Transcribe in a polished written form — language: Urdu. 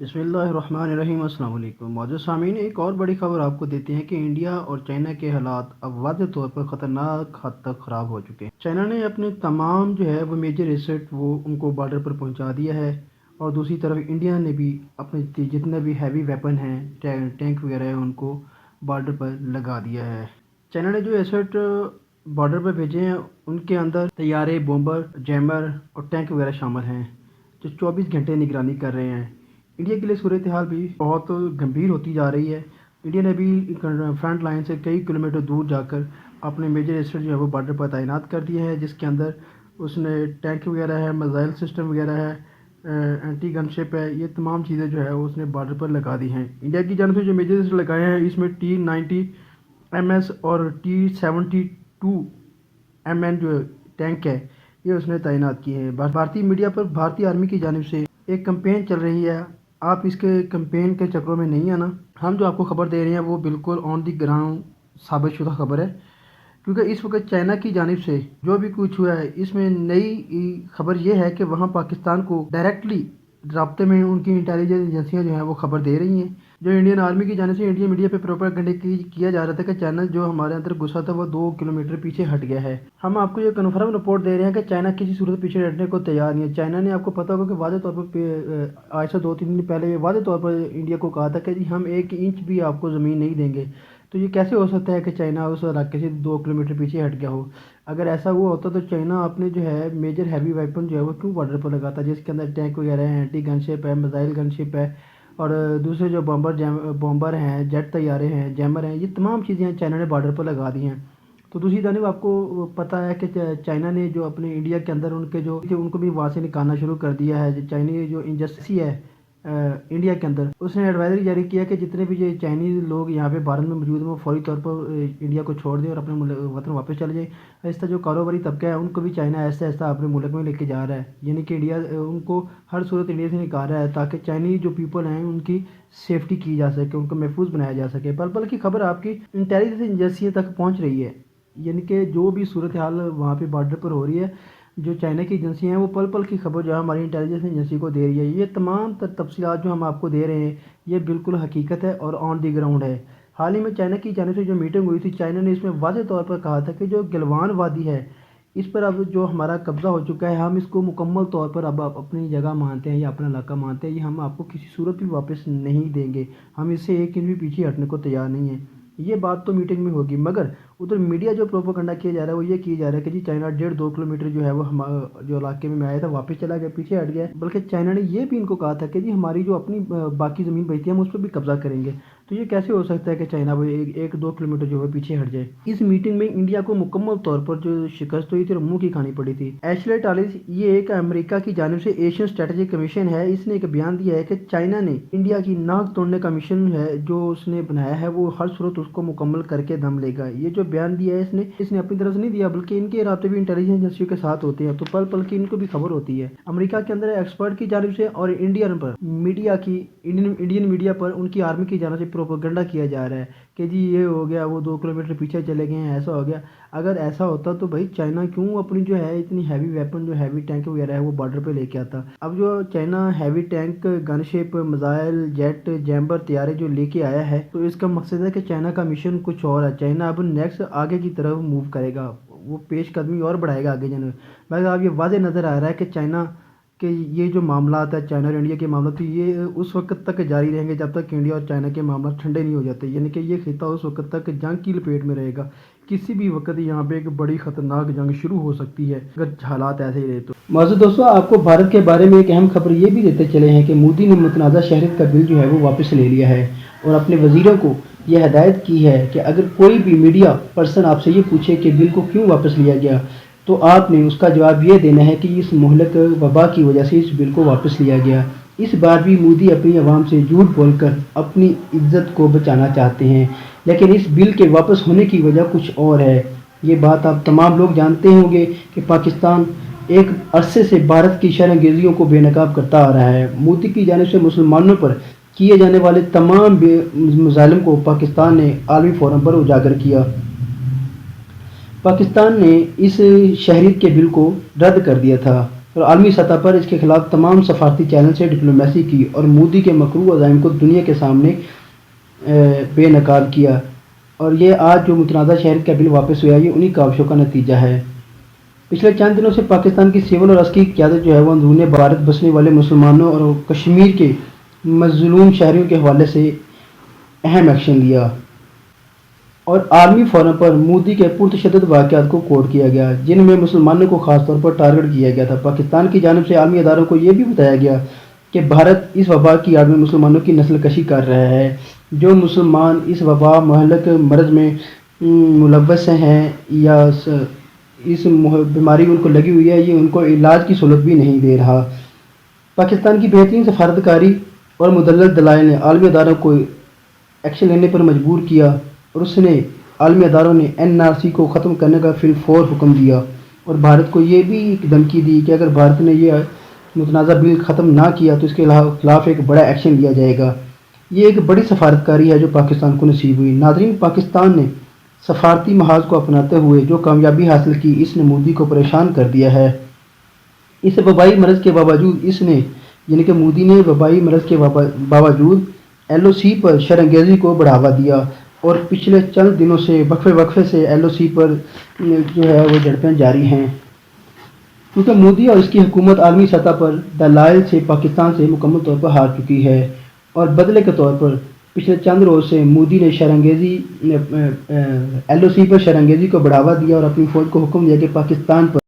بسم اللہ الرحمن الرحیم۔ السلام علیکم معزز سامعین، ایک اور بڑی خبر آپ کو دیتے ہیں کہ انڈیا اور چائنا کے حالات اب واضح طور پر خطرناک حد تک خراب ہو چکے ہیں۔ چائنا نے اپنے تمام وہ میجر ایسٹ ان کو بارڈر پر پہنچا دیا ہے، اور دوسری طرف انڈیا نے بھی اپنے جتنے بھی ہیوی ویپن ہیں، ٹینک وغیرہ ہیں، ان کو بارڈر پر لگا دیا ہے۔ چائنا نے جو ایسٹ بارڈر پر بھیجے ہیں ان کے اندر طیارے، بومبر، جیمر اور ٹینک وغیرہ شامل ہیں جو 24 گھنٹے نگرانی کر رہے ہیں۔ انڈیا کے لیے صورتحال بھی بہت گمبھیر ہوتی جا رہی ہے۔ انڈیا نے بھی فرنٹ لائن سے کئی کلومیٹر دور جا کر اپنے میجر ایسٹ وہ بارڈر پر تعینات کر دیے ہیں، جس کے اندر اس نے ٹینک وغیرہ ہے، میزائل سسٹم وغیرہ ہے، اینٹی گن شپ ہے، یہ تمام چیزیں اس نے بارڈر پر لگا دی ہیں۔ انڈیا کی جانب سے جو میجر ایسٹ لگائے ہیں اس میں T-90 MS اور T-72 MN جو ٹینک ہے یہ اس نے تعینات کیے ہیں۔ بھارتی میڈیا پر بھارتی آرمی کی جانب سے ایک کمپین چل رہی ہے، آپ اس کے کمپین کے چکروں میں نہیں آنا۔ ہم جو آپ کو خبر دے رہے ہیں وہ بالکل آن دی گراؤنڈ ثابت شدہ خبر ہے، کیونکہ اس وقت چائنا کی جانب سے جو بھی کچھ ہوا ہے اس میں نئی خبر یہ ہے کہ وہاں پاکستان کو ڈائریکٹلی رابطے میں ان کی انٹیلیجنس ایجنسیاں وہ خبر دے رہی ہیں۔ جو انڈین آرمی کی جانب سے انڈین میڈیا پہ پروپیگنڈا کیا جا رہا تھا کہ چائنا جو ہمارے اندر گھسا تھا وہ 2 کلومیٹر پیچھے ہٹ گیا ہے۔ ہم آپ کو یہ کنفرم رپورٹ دے رہے ہیں کہ چائنا کسی صورت پیچھے ہٹنے کو تیار نہیں ہے۔ چائنا نے آپ کو پتا ہوگا کہ واضح طور پر آج سے 2-3 دن پہلے واضح طور پر انڈیا کو کہا تھا کہ جی ہم 1 انچ بھی آپ کو زمین نہیں دیں گے۔ تو یہ کیسے ہو سکتا ہے کہ چائنا اس علاقے سے 2 کلومیٹر پیچھے ہٹ گیا ہو؟ اگر ایسا ہوا ہوتا تو چائنا اپنے میجر ہیوی ویپن وہ کیوں بارڈر پر لگاتا، جس کے اندر ٹینک وغیرہ ہیں، اینٹی گن شپ ہے، میزائل گن شپ ہے، اور دوسرے جو بومبر ہیں، جیٹ طیارے ہیں، جیمر ہیں، یہ تمام چیزیں چائنا نے بارڈر پر لگا دی ہیں۔ تو دوسری جانب آپ کو پتہ ہے کہ چائنا نے جو اپنے انڈیا کے اندر ان کو بھی وہاں سے نکالنا شروع کر دیا ہے۔ چائنی جو انجسٹسی ہے انڈیا کے اندر، اس نے ایڈوائزری جاری کیا کہ جتنے بھی یہ چائنیز لوگ یہاں پہ بھارت میں موجود ہیں وہ فوری طور پر انڈیا کو چھوڑ دیں اور اپنے وطن واپس چلے جائیں۔ ایسا جو کاروباری طبقہ ہے ان کو بھی چائنا ایسا اپنے ملک میں لے کے جا رہا ہے، یعنی کہ انڈیا ان کو ہر صورت انڈیا سے نکال رہا ہے تاکہ چائنی جو پیپل ہیں ان کی سیفٹی کی جا سکے، ان کو محفوظ بنایا جا سکے۔ پل پل کی خبر آپ کی انٹیلیجنس ایجنسیوں تک پہنچ رہی ہے، یعنی کہ جو بھی صورتحال وہاں پہ بارڈر پر ہو رہی ہے، جو چائنا کی ایجنسیاں ہیں وہ پل پل کی خبر ہماری انٹیلیجنس ایجنسی کو دے رہی ہے۔ یہ تمام تفصیلات جو ہم آپ کو دے رہے ہیں یہ بالکل حقیقت ہے اور آن دی گراؤنڈ ہے۔ حال ہی میں چائنا کی جانب سے جو میٹنگ ہوئی تھی، چائنا نے اس میں واضح طور پر کہا تھا کہ جو گلوان وادی ہے اس پر اب جو ہمارا قبضہ ہو چکا ہے، ہم اس کو مکمل طور پر اب اپنی جگہ مانتے ہیں یا اپنا علاقہ مانتے ہیں، یہ ہم آپ کو کسی صورت بھی واپس نہیں دیں گے، ہم اس سے 1 انچ بھی پیچھے ہٹنے کو تیار نہیں ہیں۔ یہ بات تو میٹنگ میں ہوگی، مگر ادھر میڈیا جو پروپیگنڈا کیا جا رہا ہے وہ یہ کیا جا رہا ہے کہ جی چائنا 1.5-2 کلومیٹر وہ جو علاقے میں آیا تھا واپس چلا گیا، پیچھے ہٹ گیا، بلکہ چائنا نے یہ بھی ان کو کہا تھا کہ جی ہماری جو اپنی باقی زمین بچتی ہے ہم اس پہ بھی قبضہ کریں گے۔ تو یہ کیسے ہو سکتا ہے کہ چائنا وہ 1-2 کلومیٹر پیچھے ہٹ جائے؟ اس میٹنگ میں انڈیا کو مکمل طور پر جو شکست ہوئی تھی اور منہ کی کھانی پڑی تھی۔ ایشلے ٹالس، یہ ایک امریکہ کی جانب سے ایشین اسٹریٹجک کمیشن ہے، اس نے ایک بیان دیا ہے کہ چائنا نے انڈیا کی ناک توڑنے کا مشن ہے جو اس نے بنایا ہے وہ ہر صورت اس کو مکمل کر کے دم لے گا۔ یہ جو بیان دیا ہے اس نے اپنی طرف سے نہیں دیا، بلکہ ان کے رابطے بھی انٹیلیجنس ایجنسیوں کے ساتھ ہوتے ہیں، تو پل پل کی ان کو بھی خبر ہوتی ہے۔ امریکہ کے اندر ایکسپرٹ کی جانب سے اور انڈین میڈیا پر ان کی آرمی کی جانب سے پروپیگنڈا کیا جا رہا ہے کہ جی یہ ہو گیا، وہ 2 کلومیٹر پیچھے چلے گئے ہیں، ایسا ہو گیا۔ اگر ایسا ہوتا تو بھائی چائنا کیوں اپنی اتنی ہیوی ویپن ہیوی ٹینک وغیرہ ہے وہ بارڈر پہ لے کے آتا؟ اب جو چائنا ہیوی ٹینک، گن شپ، میزائل، جیٹ، جیمبر، طیارے جو لے کے آیا ہے، تو اس کا مقصد ہے کہ چائنا کا مشن کچھ اور ہے۔ چائنا اب نیکسٹ آگے کی طرف موو کرے گا، وہ پیش قدمی اور بڑھائے گا آگے جانے میں۔ مگر اب یہ واضح نظر آ رہا ہے کہ چائنا کہ یہ جو معاملات ہے چائنا اور انڈیا کے معاملات یہ اس وقت تک جاری رہیں گے جب تک انڈیا اور چائنا کے معاملات ٹھنڈے نہیں ہو جاتے، یعنی کہ یہ خطہ اس وقت تک جنگ کی لپیٹ میں رہے گا۔ کسی بھی وقت یہاں پہ ایک بڑی خطرناک جنگ شروع ہو سکتی ہے اگر حالات ایسے ہی رہے تو۔ معزز دوستو، آپ کو بھارت کے بارے میں ایک اہم خبر یہ بھی دیتے چلے ہیں کہ مودی نے متنازع شہریت کا بل وہ واپس لے لیا ہے اور اپنے وزیروں کو یہ ہدایت کی ہے کہ اگر کوئی بھی میڈیا پرسن آپ سے یہ پوچھے کہ بل کو کیوں واپس لیا گیا تو آپ نے اس کا جواب یہ دینا ہے کہ اس مہلک وبا کی وجہ سے اس بل کو واپس لیا گیا۔ اس بار بھی مودی اپنی عوام سے جھوٹ بول کر اپنی عزت کو بچانا چاہتے ہیں، لیکن اس بل کے واپس ہونے کی وجہ کچھ اور ہے۔ یہ بات آپ تمام لوگ جانتے ہوں گے کہ پاکستان ایک عرصے سے بھارت کی شرح کو بے نقاب کرتا آ رہا ہے۔ مودی کی جانب سے مسلمانوں پر کیے جانے والے تمام مظالم کو پاکستان نے عالمی فورم پر اجاگر کیا۔ پاکستان نے اس شہریت کے بل کو رد کر دیا تھا، اور عالمی سطح پر اس کے خلاف تمام سفارتی چینل سے ڈپلومیسی کی اور مودی کے مکروہ عزائم کو دنیا کے سامنے بے نقاب کیا، اور یہ آج جو متنازع شہریت کا بل واپس ہوا ہے یہ انہی کاوشوں کا نتیجہ ہے۔ پچھلے چند دنوں سے پاکستان کی سول اور عسکری قیادت جو ہے وہ اندرون بھارت بسنے والے مسلمانوں اور کشمیر کے مظلوم شہریوں کے حوالے سے اہم ایکشن لیا، اور عالمی فورم پر مودی کے پرتشدد واقعات کو کوٹ کیا گیا جن میں مسلمانوں کو خاص طور پر ٹارگٹ کیا گیا تھا۔ پاکستان کی جانب سے عالمی اداروں کو یہ بھی بتایا گیا کہ بھارت اس وبا کی آڑ میں مسلمانوں کی نسل کشی کر رہا ہے۔ جو مسلمان اس وبا مہلک مرض میں ملوث ہیں یا اس بیماری ان کو لگی ہوئی ہے، یہ ان کو علاج کی سہولت بھی نہیں دے رہا۔ پاکستان کی بہترین سفارتکاری اور مدلل دلائل نے عالمی اداروں کو ایکشن لینے پر مجبور کیا، اور عالمی اداروں نے NRC کو ختم کرنے کا فی الفور حکم دیا، اور بھارت کو یہ بھی ایک دھمکی دی کہ اگر بھارت نے یہ متنازع بل ختم نہ کیا تو اس کے خلاف ایک بڑا ایکشن لیا جائے گا۔ یہ ایک بڑی سفارتکاری ہے جو پاکستان کو نصیب ہوئی۔ ناظرین، پاکستان نے سفارتی محاذ کو اپناتے ہوئے جو کامیابی حاصل کی اس نے مودی کو پریشان کر دیا ہے۔ اس وبائی مرض کے باوجود یعنی کہ مودی نے وبائی مرض کے باوجود LOC پر شرانگیزی کو بڑھاوا دیا، اور پچھلے چند دنوں سے وقفے سے LOC پر جو ہے وہ جھڑپیں جاری ہیں، کیونکہ مودی اور اس کی حکومت عالمی سطح پر دلائل سے پاکستان سے مکمل طور پر ہار چکی ہے، اور بدلے کے طور پر پچھلے چند روز سے مودی نے LOC پر شرانگیزی کو بڑھاوا دیا اور اپنی فوج کو حکم دیا کہ پاکستان پر